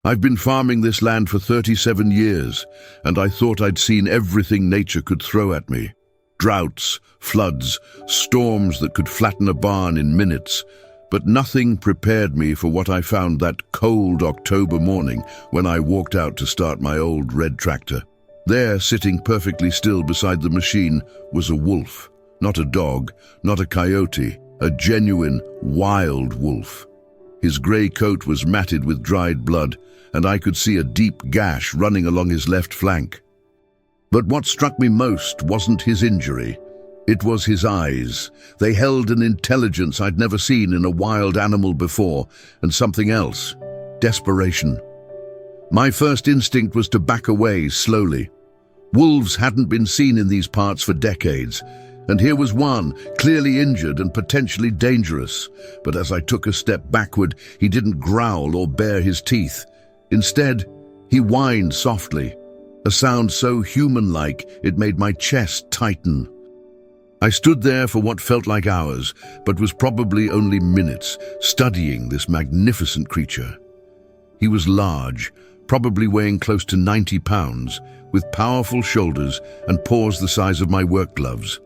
I've been farming this land for 37 years, and I thought I'd seen everything nature could throw at me. Droughts, floods, storms that could flatten a barn in minutes. But nothing prepared me for what I found that cold October morning when I walked out to start my old red tractor. There, sitting perfectly still beside the machine, was a wolf. Not a dog, not a coyote, a genuine, wild wolf. His grey coat was matted with dried blood, and I could see a deep gash running along his left flank. But what struck me most wasn't his injury. It was his eyes. They held an intelligence I'd never seen in a wild animal before, and something else: desperation. My first instinct was to back away slowly. Wolves hadn't been seen in these parts for decades, and here was one, clearly injured and potentially dangerous. But as I took a step backward, he didn't growl or bare his teeth. Instead, he whined softly, a sound so human-like it made my chest tighten. I stood there for what felt like hours, but was probably only minutes, studying this magnificent creature. He was large, probably weighing close to 90 pounds, with powerful shoulders and paws the size of my work gloves.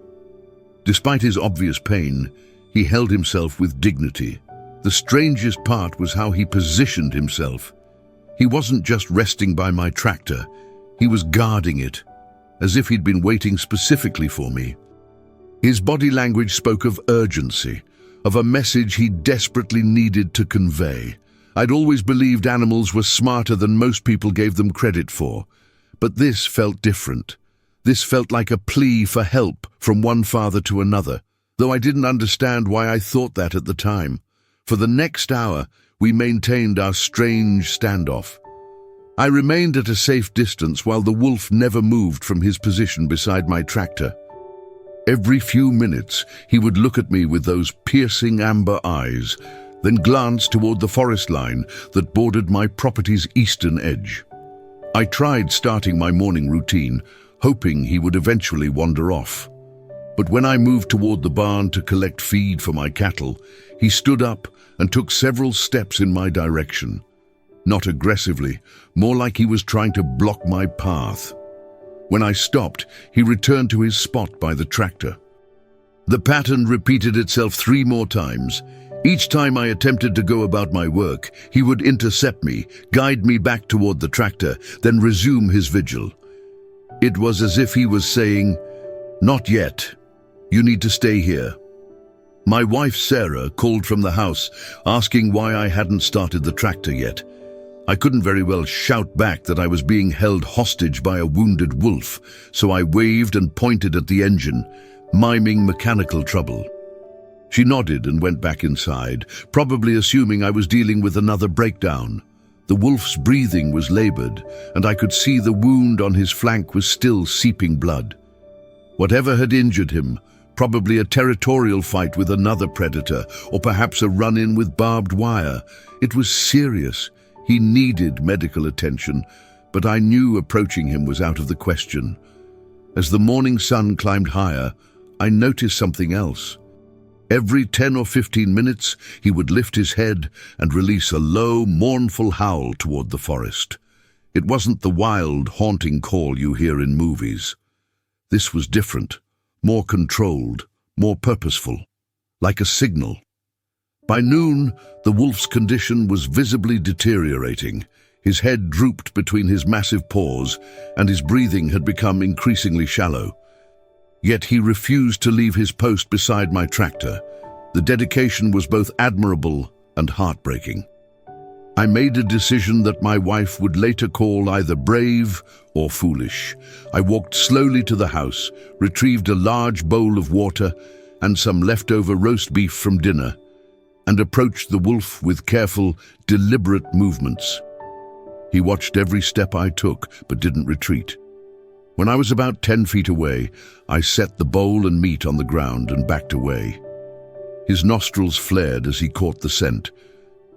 Despite his obvious pain, he held himself with dignity. The strangest part was how he positioned himself. He wasn't just resting by my tractor, he was guarding it, as if he'd been waiting specifically for me. His body language spoke of urgency, of a message he desperately needed to convey. I'd always believed animals were smarter than most people gave them credit for, but this felt different. This felt like a plea for help from one father to another, though I didn't understand why I thought that at the time. For the next hour, we maintained our strange standoff. I remained at a safe distance while the wolf never moved from his position beside my tractor. Every few minutes, he would look at me with those piercing amber eyes, then glance toward the forest line that bordered my property's eastern edge. I tried starting my morning routine, hoping he would eventually wander off. But when I moved toward the barn to collect feed for my cattle, he stood up and took several steps in my direction. Not aggressively, more like he was trying to block my path. When I stopped, he returned to his spot by the tractor. The pattern repeated itself 3 more times. Each time I attempted to go about my work, he would intercept me, guide me back toward the tractor, then resume his vigil. It was as if he was saying, "Not yet. You need to stay here." My wife Sarah called from the house, asking why I hadn't started the tractor yet. I couldn't very well shout back that I was being held hostage by a wounded wolf, so I waved and pointed at the engine, miming mechanical trouble. She nodded and went back inside, probably assuming I was dealing with another breakdown. The wolf's breathing was labored, and I could see the wound on his flank was still seeping blood. Whatever had injured him, probably a territorial fight with another predator, or perhaps a run-in with barbed wire. It was serious. He needed medical attention, but I knew approaching him was out of the question. As the morning sun climbed higher, I noticed something else. Every 10 or 15 minutes, he would lift his head and release a low, mournful howl toward the forest. It wasn't the wild, haunting call you hear in movies. This was different, more controlled, more purposeful, like a signal. By noon, the wolf's condition was visibly deteriorating. His head drooped between his massive paws, and his breathing had become increasingly shallow. Yet he refused to leave his post beside my tractor. The dedication was both admirable and heartbreaking. I made a decision that my wife would later call either brave or foolish. I walked slowly to the house, retrieved a large bowl of water and some leftover roast beef from dinner, and approached the wolf with careful, deliberate movements. He watched every step I took, but didn't retreat. When I was about 10 feet away, I set the bowl and meat on the ground and backed away. His nostrils flared as he caught the scent,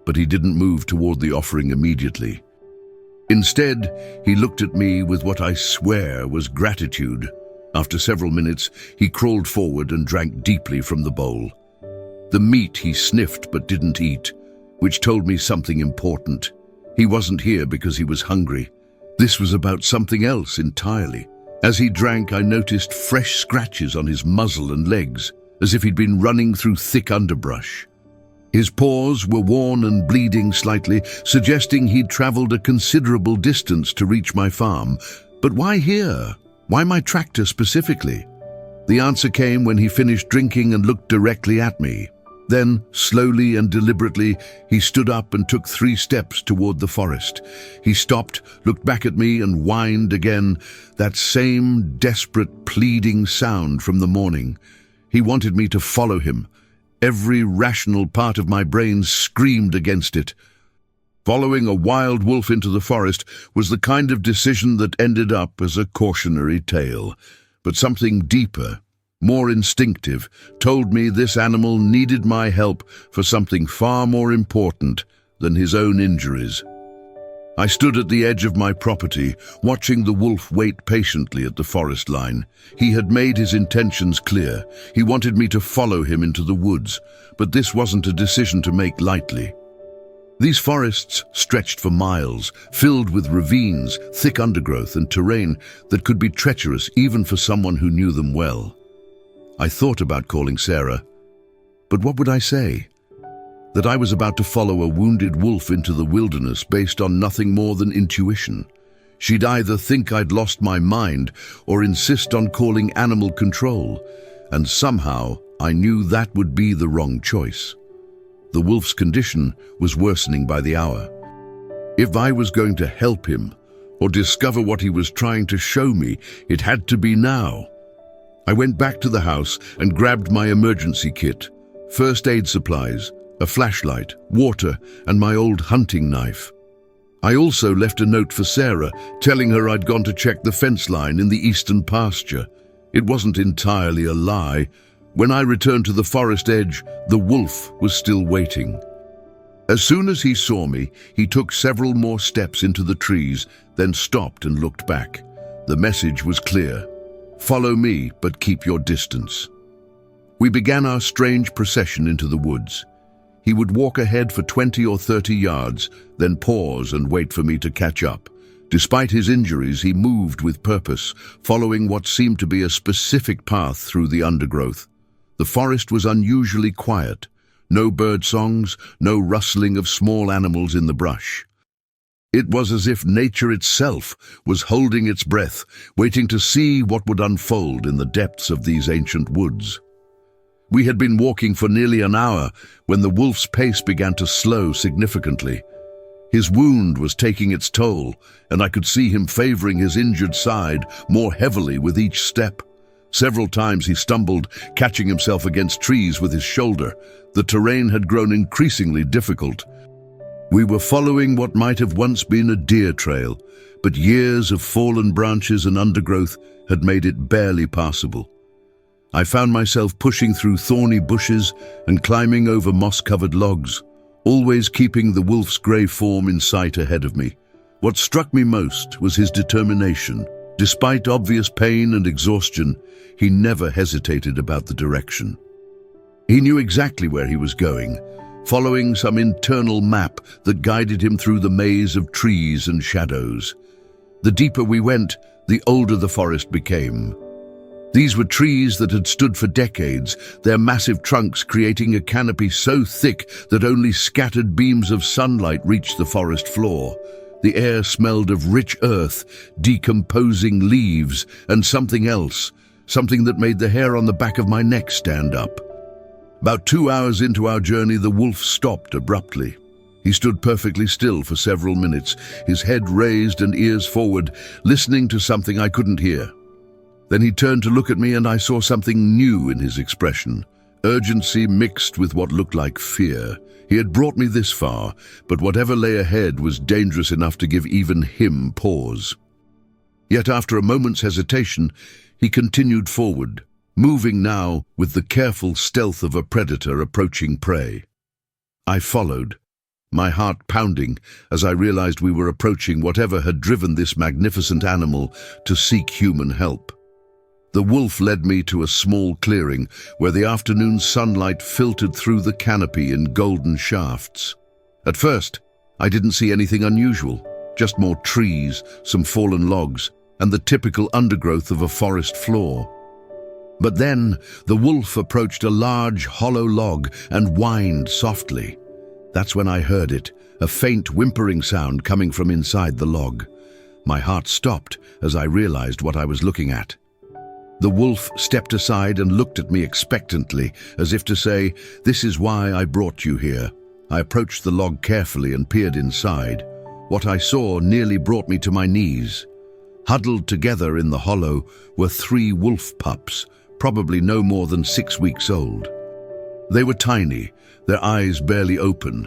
but he didn't move toward the offering immediately. Instead, he looked at me with what I swear was gratitude. After several minutes, he crawled forward and drank deeply from the bowl. The meat he sniffed but didn't eat, which told me something important. He wasn't here because he was hungry. This was about something else entirely. As he drank, I noticed fresh scratches on his muzzle and legs, as if he'd been running through thick underbrush. His paws were worn and bleeding slightly, suggesting he'd traveled a considerable distance to reach my farm. But why here? Why my tractor specifically? The answer came when he finished drinking and looked directly at me. Then, slowly and deliberately, he stood up and took 3 steps toward the forest. He stopped, looked back at me, and whined again, that same desperate, pleading sound from the morning. He wanted me to follow him. Every rational part of my brain screamed against it. Following a wild wolf into the forest was the kind of decision that ended up as a cautionary tale. But something deeper, more instinctive, told me this animal needed my help for something far more important than his own injuries. I stood at the edge of my property, watching the wolf wait patiently at the forest line. He had made his intentions clear. He wanted me to follow him into the woods, but this wasn't a decision to make lightly. These forests stretched for miles, filled with ravines, thick undergrowth, and terrain that could be treacherous even for someone who knew them well. I thought about calling Sarah, but what would I say? That I was about to follow a wounded wolf into the wilderness based on nothing more than intuition. She'd either think I'd lost my mind or insist on calling animal control, and somehow I knew that would be the wrong choice. The wolf's condition was worsening by the hour. If I was going to help him or discover what he was trying to show me, it had to be now. I went back to the house and grabbed my emergency kit, first aid supplies, a flashlight, water, and my old hunting knife. I also left a note for Sarah, telling her I'd gone to check the fence line in the eastern pasture. It wasn't entirely a lie. When I returned to the forest edge, the wolf was still waiting. As soon as he saw me, he took several more steps into the trees, then stopped and looked back. The message was clear. Follow me, but keep your distance. We began our strange procession into the woods. He would walk ahead for 20 or 30 yards, then pause and wait for me to catch up. Despite his injuries, he moved with purpose, following what seemed to be a specific path through the undergrowth. The forest was unusually quiet. No bird songs, no rustling of small animals in the brush. It was as if nature itself was holding its breath, waiting to see what would unfold in the depths of these ancient woods. We had been walking for nearly an hour when the wolf's pace began to slow significantly. His wound was taking its toll, and I could see him favoring his injured side more heavily with each step. Several times he stumbled, catching himself against trees with his shoulder. The terrain had grown increasingly difficult. We were following what might have once been a deer trail, but years of fallen branches and undergrowth had made it barely passable. I found myself pushing through thorny bushes and climbing over moss-covered logs, always keeping the wolf's grey form in sight ahead of me. What struck me most was his determination. Despite obvious pain and exhaustion, he never hesitated about the direction. He knew exactly where he was going, following some internal map that guided him through the maze of trees and shadows. The deeper we went, the older the forest became. These were trees that had stood for decades, their massive trunks creating a canopy so thick that only scattered beams of sunlight reached the forest floor. The air smelled of rich earth, decomposing leaves, and something else, something that made the hair on the back of my neck stand up. About 2 hours into our journey, the wolf stopped abruptly. He stood perfectly still for several minutes, his head raised and ears forward, listening to something I couldn't hear. Then he turned to look at me, and I saw something new in his expression, urgency mixed with what looked like fear. He had brought me this far, but whatever lay ahead was dangerous enough to give even him pause. Yet after a moment's hesitation, he continued forward, moving now with the careful stealth of a predator approaching prey. I followed, my heart pounding as I realized we were approaching whatever had driven this magnificent animal to seek human help. The wolf led me to a small clearing where the afternoon sunlight filtered through the canopy in golden shafts. At first, I didn't see anything unusual, just more trees, some fallen logs, and the typical undergrowth of a forest floor. But then the wolf approached a large, hollow log and whined softly. That's when I heard it, a faint whimpering sound coming from inside the log. My heart stopped as I realized what I was looking at. The wolf stepped aside and looked at me expectantly, as if to say, "This is why I brought you here." I approached the log carefully and peered inside. What I saw nearly brought me to my knees. Huddled together in the hollow were 3 wolf pups, probably no more than 6 weeks old. They were tiny, their eyes barely open,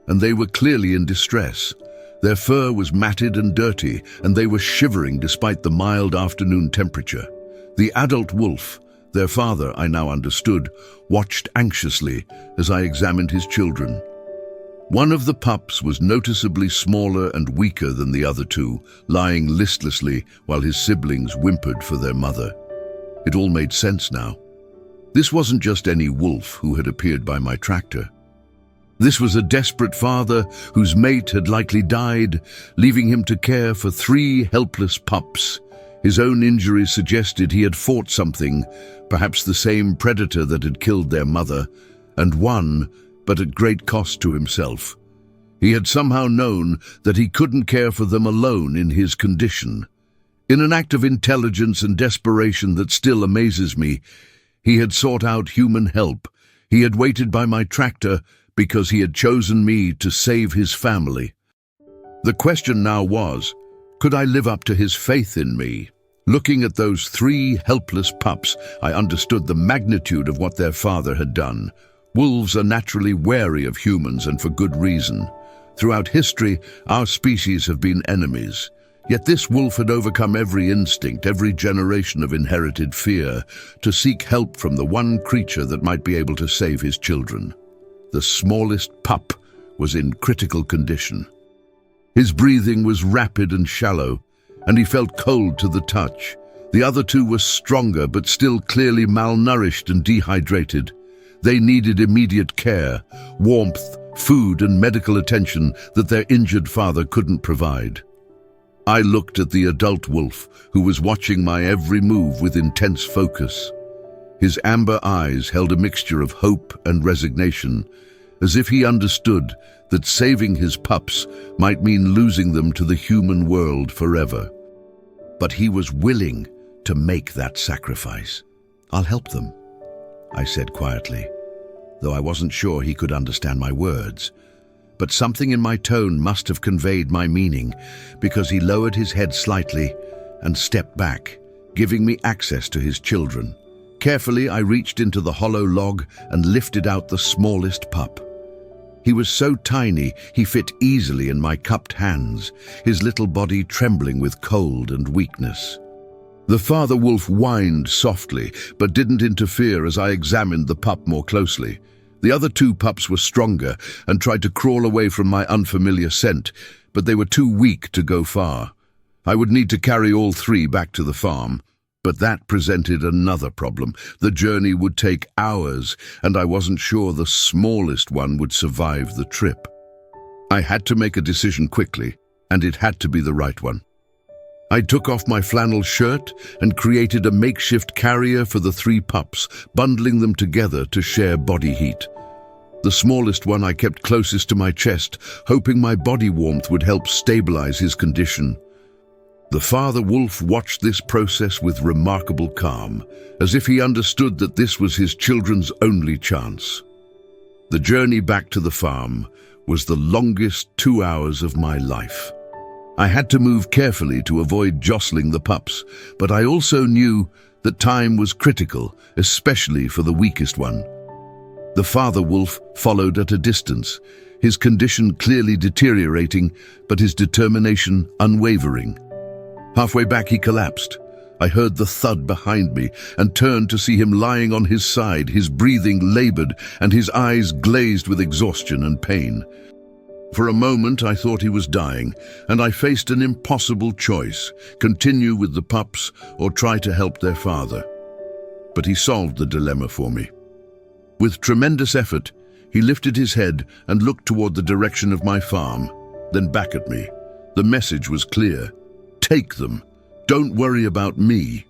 and they were clearly in distress. Their fur was matted and dirty, and they were shivering despite the mild afternoon temperature. The adult wolf, their father, I now understood, watched anxiously as I examined his children. One of the pups was noticeably smaller and weaker than the other 2, lying listlessly while his siblings whimpered for their mother. It all made sense now. This wasn't just any wolf who had appeared by my tractor. This was a desperate father whose mate had likely died, leaving him to care for 3 helpless pups. His own injuries suggested he had fought something, perhaps the same predator that had killed their mother, and won, but at great cost to himself. He had somehow known that he couldn't care for them alone in his condition. In an act of intelligence and desperation that still amazes me, he had sought out human help. He had waited by my tractor because he had chosen me to save his family. The question now was, could I live up to his faith in me? Looking at those 3 helpless pups, I understood the magnitude of what their father had done. Wolves are naturally wary of humans, and for good reason. Throughout history, our species have been enemies. Yet this wolf had overcome every instinct, every generation of inherited fear, to seek help from the one creature that might be able to save his children. The smallest pup was in critical condition. His breathing was rapid and shallow, and he felt cold to the touch. The other 2 were stronger, but still clearly malnourished and dehydrated. They needed immediate care, warmth, food, and medical attention that their injured father couldn't provide. I looked at the adult wolf, who was watching my every move with intense focus. His amber eyes held a mixture of hope and resignation, as if he understood that saving his pups might mean losing them to the human world forever. But he was willing to make that sacrifice. "I'll help them," I said quietly, though I wasn't sure he could understand my words. But something in my tone must have conveyed my meaning, because he lowered his head slightly and stepped back, giving me access to his children. Carefully, I reached into the hollow log and lifted out the smallest pup. He was so tiny, he fit easily in my cupped hands, his little body trembling with cold and weakness. The father wolf whined softly, but didn't interfere as I examined the pup more closely. The other 2 pups were stronger and tried to crawl away from my unfamiliar scent, but they were too weak to go far. I would need to carry all 3 back to the farm. But that presented another problem. The journey would take hours, and I wasn't sure the smallest one would survive the trip. I had to make a decision quickly, and it had to be the right one. I took off my flannel shirt and created a makeshift carrier for the 3 pups, bundling them together to share body heat. The smallest one I kept closest to my chest, hoping my body warmth would help stabilize his condition. The father wolf watched this process with remarkable calm, as if he understood that this was his children's only chance. The journey back to the farm was the longest 2 hours of my life. I had to move carefully to avoid jostling the pups, but I also knew that time was critical, especially for the weakest one. The father wolf followed at a distance, his condition clearly deteriorating, but his determination unwavering. Halfway back he collapsed. I heard the thud behind me and turned to see him lying on his side, his breathing labored and his eyes glazed with exhaustion and pain. For a moment I thought he was dying, and I faced an impossible choice: continue with the pups or try to help their father. But he solved the dilemma for me. With tremendous effort, he lifted his head and looked toward the direction of my farm. then back at me. The message was clear. Take them. Don't worry about me.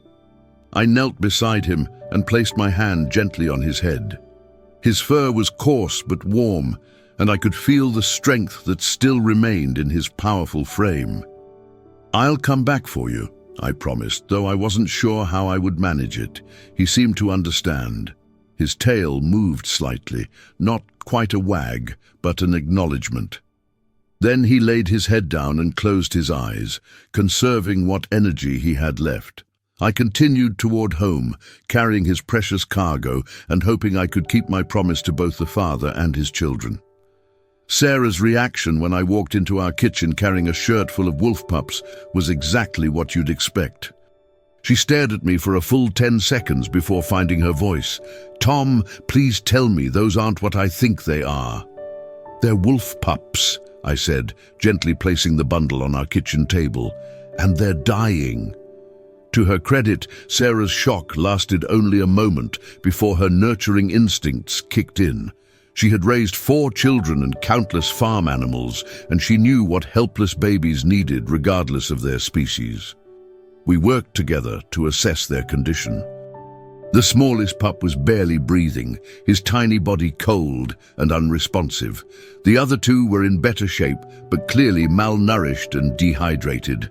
I knelt beside him and placed my hand gently on his head. His fur was coarse but warm, and I could feel the strength that still remained in his powerful frame. I'll come back for you, I promised, though I wasn't sure how I would manage it. He seemed to understand. His tail moved slightly, not quite a wag, but an acknowledgement. Then he laid his head down and closed his eyes, conserving what energy he had left. I continued toward home, carrying his precious cargo and hoping I could keep my promise to both the father and his children. Sarah's reaction when I walked into our kitchen carrying a shirt full of wolf pups was exactly what you'd expect. She stared at me for a full 10 seconds before finding her voice. "Tom, please tell me those aren't what I think they are." "They're wolf pups," I said, gently placing the bundle on our kitchen table. "And they're dying." To her credit, Sarah's shock lasted only a moment before her nurturing instincts kicked in. She had raised 4 children and countless farm animals, and she knew what helpless babies needed regardless of their species. We worked together to assess their condition. The smallest pup was barely breathing, his tiny body cold and unresponsive. The other 2 were in better shape, but clearly malnourished and dehydrated.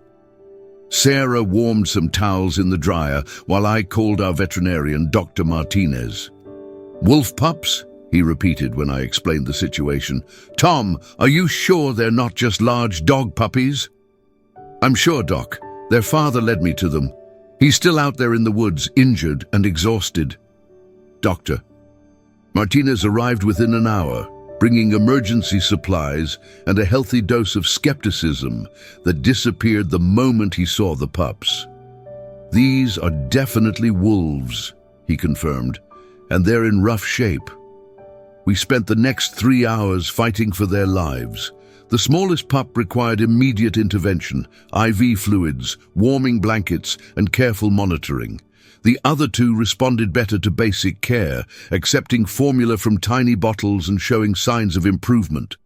Sarah warmed some towels in the dryer while I called our veterinarian, Dr. Martinez. "Wolf pups?" he repeated when I explained the situation. "Tom, are you sure they're not just large dog puppies?" "I'm sure, Doc. Their father led me to them. He's still out there in the woods, injured and exhausted." "Doctor." Martinez arrived within an hour, bringing emergency supplies and a healthy dose of skepticism that disappeared the moment he saw the pups. "These are definitely wolves," he confirmed, "and they're in rough shape." We spent the next 3 hours fighting for their lives. The smallest pup required immediate intervention, IV fluids, warming blankets, and careful monitoring. The other 2 responded better to basic care, accepting formula from tiny bottles and showing signs of improvement.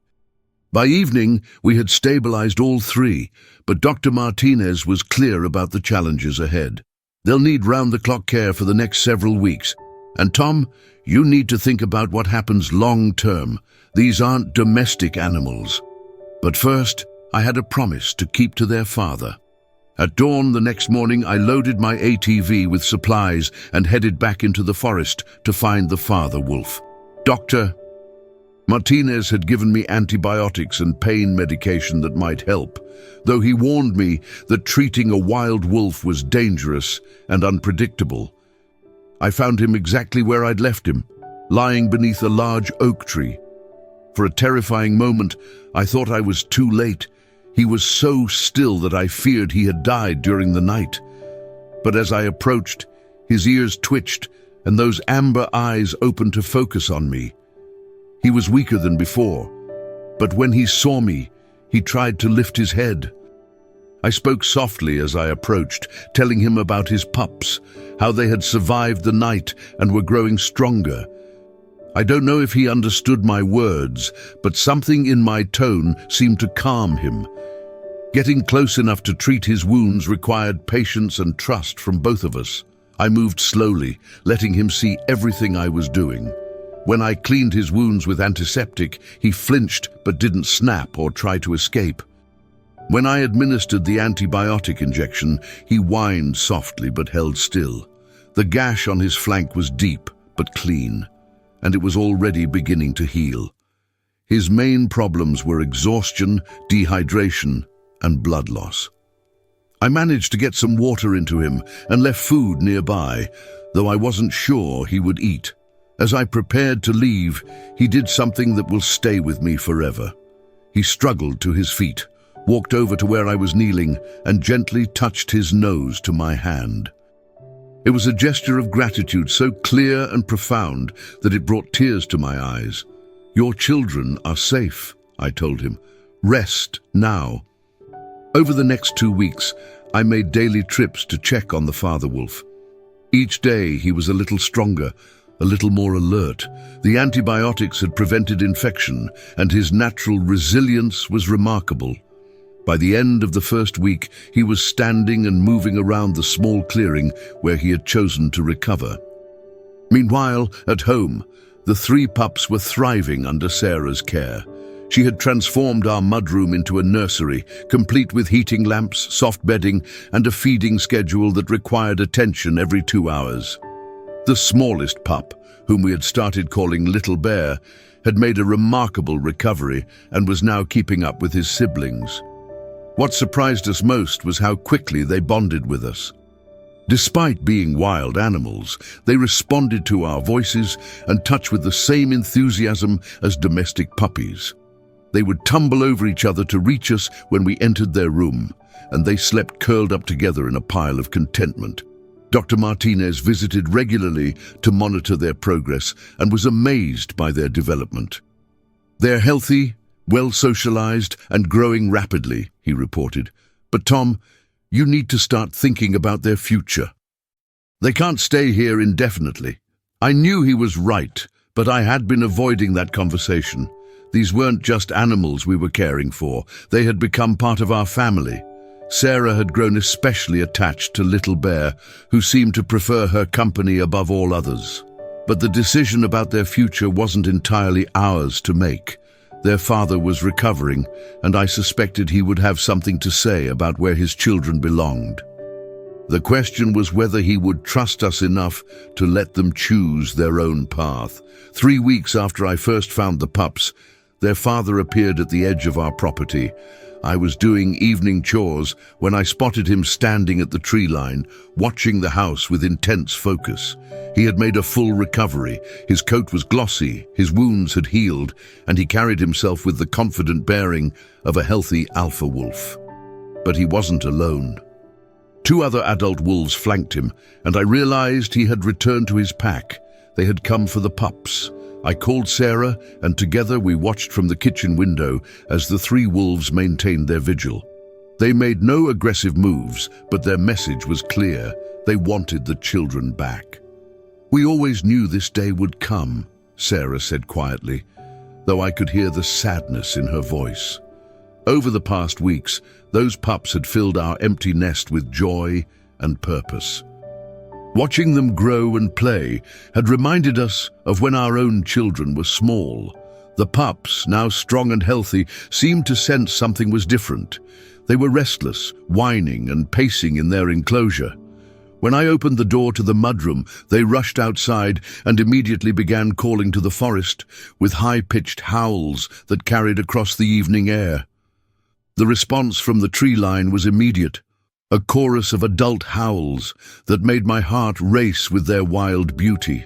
By evening, we had stabilized all 3, but Dr. Martinez was clear about the challenges ahead. "They'll need round-the-clock care for the next several weeks. And Tom, you need to think about what happens long-term. These aren't domestic animals." But first, I had a promise to keep to their father. At dawn the next morning, I loaded my ATV with supplies and headed back into the forest to find the father wolf. "Doctor." Martinez had given me antibiotics and pain medication that might help, though he warned me that treating a wild wolf was dangerous and unpredictable. I found him exactly where I'd left him, lying beneath a large oak tree. For a terrifying moment, I thought I was too late. He was so still that I feared he had died during the night. But as I approached, his ears twitched and those amber eyes opened to focus on me. He was weaker than before, but when he saw me, he tried to lift his head. I spoke softly as I approached, telling him about his pups, how they had survived the night and were growing stronger. I don't know if he understood my words, but something in my tone seemed to calm him. Getting close enough to treat his wounds required patience and trust from both of us. I moved slowly, letting him see everything I was doing. When I cleaned his wounds with antiseptic, he flinched but didn't snap or try to escape. When I administered the antibiotic injection, he whined softly but held still. The gash on his flank was deep but clean, and it was already beginning to heal. His main problems were exhaustion, dehydration, and blood loss. I managed to get some water into him and left food nearby, though I wasn't sure he would eat. As I prepared to leave, he did something that will stay with me forever. He struggled to his feet, walked over to where I was kneeling, and gently touched his nose to my hand. It was a gesture of gratitude so clear and profound that it brought tears to my eyes. "Your children are safe," I told him. "Rest now." Over the next 2 weeks, I made daily trips to check on the father wolf. Each day he was a little stronger, a little more alert. The antibiotics had prevented infection, and his natural resilience was remarkable. By the end of the first week, he was standing and moving around the small clearing where he had chosen to recover. Meanwhile, at home, the 3 pups were thriving under Sarah's care. She had transformed our mudroom into a nursery, complete with heating lamps, soft bedding, and a feeding schedule that required attention every 2 hours. The smallest pup, whom we had started calling Little Bear, had made a remarkable recovery and was now keeping up with his siblings. What surprised us most was how quickly they bonded with us. Despite being wild animals, they responded to our voices and touch with the same enthusiasm as domestic puppies. They would tumble over each other to reach us when we entered their room, and they slept curled up together in a pile of contentment. Dr. Martinez visited regularly to monitor their progress and was amazed by their development. "They're healthy, well-socialized, and growing rapidly," he reported. "But Tom, you need to start thinking about their future. They can't stay here indefinitely." I knew he was right, but I had been avoiding that conversation. These weren't just animals we were caring for. They had become part of our family. Sarah had grown especially attached to Little Bear, who seemed to prefer her company above all others. But the decision about their future wasn't entirely ours to make. Their father was recovering, and I suspected he would have something to say about where his children belonged. The question was whether he would trust us enough to let them choose their own path. 3 weeks after I first found the pups, their father appeared at the edge of our property. I was doing evening chores when I spotted him standing at the tree line, watching the house with intense focus. He had made a full recovery. His coat was glossy, his wounds had healed, and he carried himself with the confident bearing of a healthy alpha wolf. But he wasn't alone. 2 other adult wolves flanked him, and I realized he had returned to his pack. They had come for the pups. I called Sarah, and together we watched from the kitchen window as the 3 wolves maintained their vigil. They made no aggressive moves, but their message was clear. They wanted the children back. "We always knew this day would come," Sarah said quietly, though I could hear the sadness in her voice. Over the past weeks, those pups had filled our empty nest with joy and purpose. Watching them grow and play had reminded us of when our own children were small. The pups, now strong and healthy, seemed to sense something was different. They were restless, whining and pacing in their enclosure. When I opened the door to the mudroom, they rushed outside and immediately began calling to the forest with high-pitched howls that carried across the evening air. The response from the tree line was immediate. A chorus of adult howls that made my heart race with their wild beauty.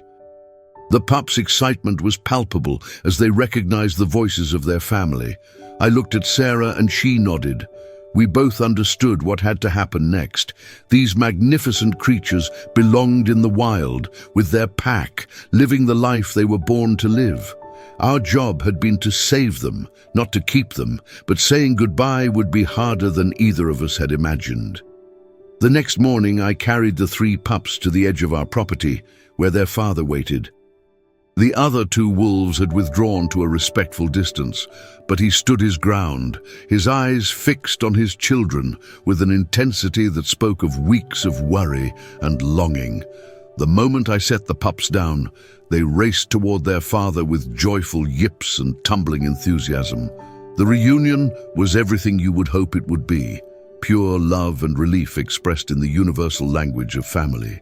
The pups' excitement was palpable as they recognized the voices of their family. I looked at Sarah and she nodded. We both understood what had to happen next. These magnificent creatures belonged in the wild, with their pack, living the life they were born to live. Our job had been to save them, not to keep them, but saying goodbye would be harder than either of us had imagined. The next morning, I carried the 3 pups to the edge of our property, where their father waited. The other 2 wolves had withdrawn to a respectful distance, but he stood his ground, his eyes fixed on his children with an intensity that spoke of weeks of worry and longing. The moment I set the pups down, they raced toward their father with joyful yips and tumbling enthusiasm. The reunion was everything you would hope it would be. Pure love and relief expressed in the universal language of family.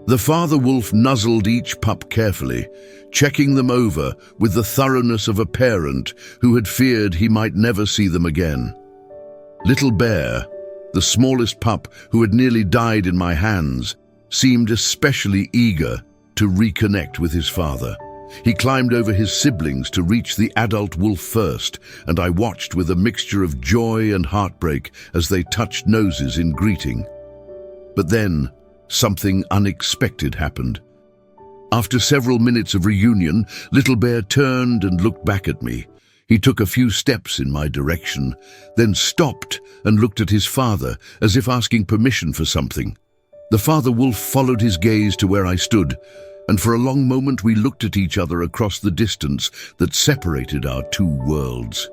The father wolf nuzzled each pup carefully, checking them over with the thoroughness of a parent who had feared he might never see them again. Little Bear, the smallest pup who had nearly died in my hands, seemed especially eager to reconnect with his father. He climbed over his siblings to reach the adult wolf first, and I watched with a mixture of joy and heartbreak as they touched noses in greeting. But then, something unexpected happened. After several minutes of reunion, Little Bear turned and looked back at me. He took a few steps in my direction, then stopped and looked at his father, as if asking permission for something. The father wolf followed his gaze to where I stood, and for a long moment we looked at each other across the distance that separated our two worlds.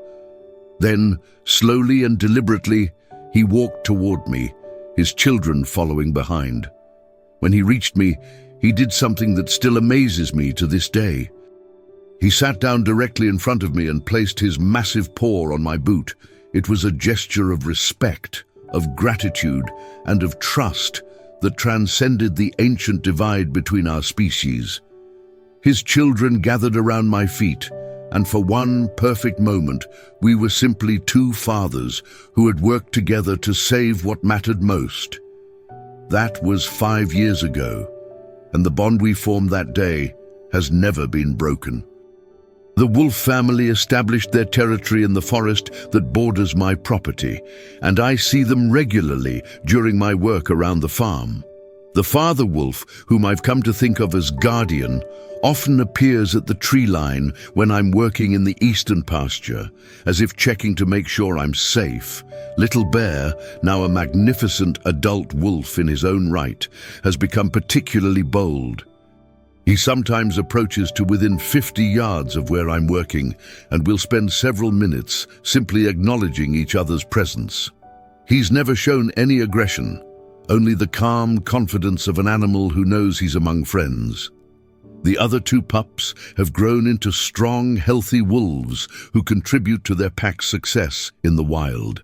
Then, slowly and deliberately, he walked toward me, his children following behind. When he reached me, he did something that still amazes me to this day. He sat down directly in front of me and placed his massive paw on my boot. It was a gesture of respect, of gratitude, and of trust that transcended the ancient divide between our species. His children gathered around my feet, and for one perfect moment, we were simply two fathers who had worked together to save what mattered most. That was 5 years ago, and the bond we formed that day has never been broken. The wolf family established their territory in the forest that borders my property, and I see them regularly during my work around the farm. The father wolf, whom I've come to think of as guardian, often appears at the tree line when I'm working in the eastern pasture, as if checking to make sure I'm safe. Little Bear, now a magnificent adult wolf in his own right, has become particularly bold. He sometimes approaches to within 50 yards of where I'm working, and we'll spend several minutes simply acknowledging each other's presence. He's never shown any aggression, only the calm confidence of an animal who knows he's among friends. The other two pups have grown into strong, healthy wolves who contribute to their pack's success in the wild.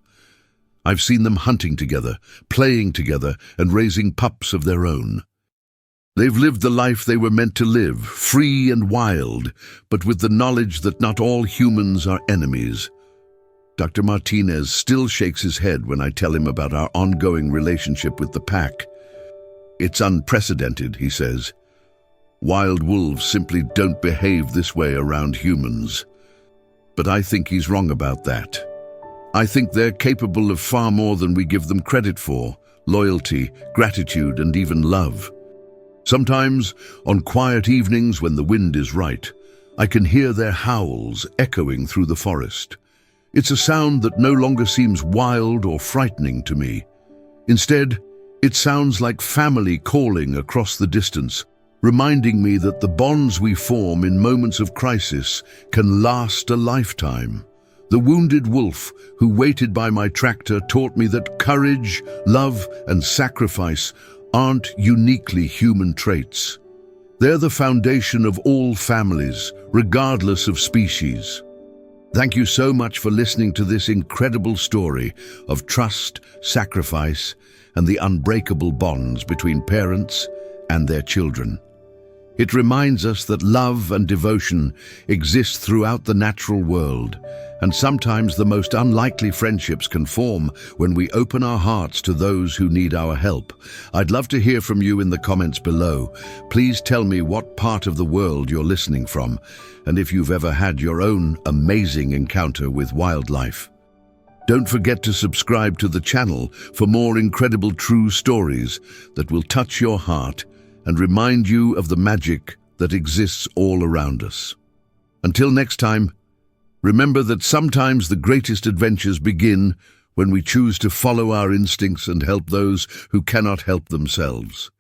I've seen them hunting together, playing together, and raising pups of their own. They've lived the life they were meant to live, free and wild, but with the knowledge that not all humans are enemies. Dr. Martinez still shakes his head when I tell him about our ongoing relationship with the pack. It's unprecedented, he says. Wild wolves simply don't behave this way around humans. But I think he's wrong about that. I think they're capable of far more than we give them credit for: loyalty, gratitude, and even love. Sometimes, on quiet evenings when the wind is right, I can hear their howls echoing through the forest. It's a sound that no longer seems wild or frightening to me. Instead, it sounds like family calling across the distance, reminding me that the bonds we form in moments of crisis can last a lifetime. The wounded wolf who waited by my tractor taught me that courage, love, and sacrifice aren't uniquely human traits. They're the foundation of all families, regardless of species. Thank you so much for listening to this incredible story of trust, sacrifice, and the unbreakable bonds between parents and their children. It reminds us that love and devotion exist throughout the natural world, and sometimes the most unlikely friendships can form when we open our hearts to those who need our help. I'd love to hear from you in the comments below. Please tell me what part of the world you're listening from, and if you've ever had your own amazing encounter with wildlife. Don't forget to subscribe to the channel for more incredible true stories that will touch your heart and remind you of the magic that exists all around us. Until next time, remember that sometimes the greatest adventures begin when we choose to follow our instincts and help those who cannot help themselves.